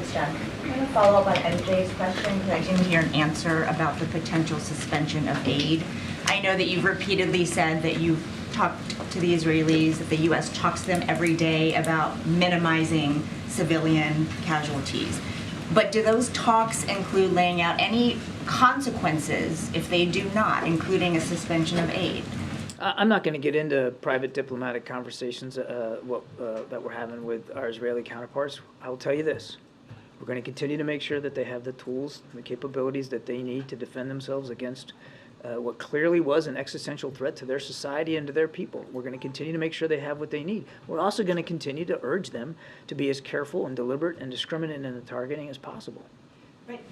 Thanks, John. I'm going to follow up on MJ's question because I didn't hear an answer about the potential suspension of aid. I know that you've repeatedly said that you've talked to the Israelis, that the U.S. talks to them every day about minimizing civilian casualties. But do those talks include laying out any consequences if they do not, including a suspension of aid? I'm not going to get into private diplomatic conversations that we're having with our Israeli counterparts. I will tell you this. We're going to continue to make sure that they have the tools and the capabilities that they need to defend themselves against what clearly was an existential threat to their society and to their people. We're going to continue to make sure they have what they need. We're also going to continue to urge them to be as careful and deliberate and discriminate in the targeting as possible. Right.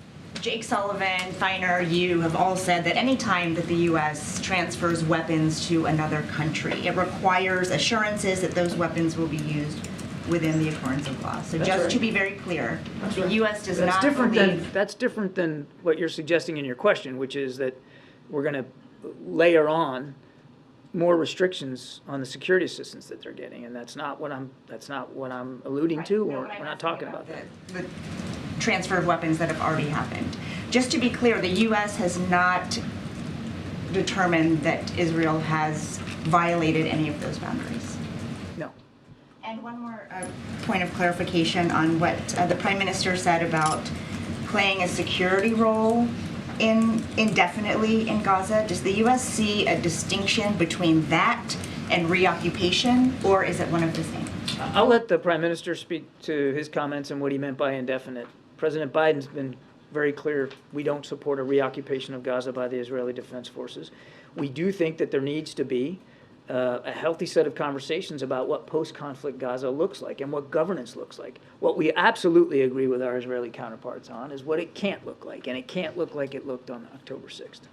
Jake Sullivan, Feiner, you have all said that any time that the U.S. transfers weapons to another country, it requires assurances that those weapons will be used within the occurrence of law. So That's just right. to be very clear, the U.S. does That's not different believe... That's different than what you're suggesting in your question, which is that we're going to layer on more restrictions on the security assistance that they're getting, and that's not what I'm alluding to, or we're not talking about that. The transfer of weapons that have already happened. Just to be clear, the U.S. has not determined that Israel has violated any of those boundaries. No. And one more point of clarification on what the Prime Minister said about playing a security role indefinitely in Gaza. Does the U.S. see a distinction between that and reoccupation, or is it one of the same? I'll let the Prime Minister speak to his comments and what he meant by indefinite. President Biden's been very clear we don't support a reoccupation of Gaza by the Israeli Defense Forces. We do think that there needs to be a healthy set of conversations about what post-conflict Gaza looks like and what governance looks like. What we absolutely agree with our Israeli counterparts on is what it can't look like, and it can't look like it looked on October 6th.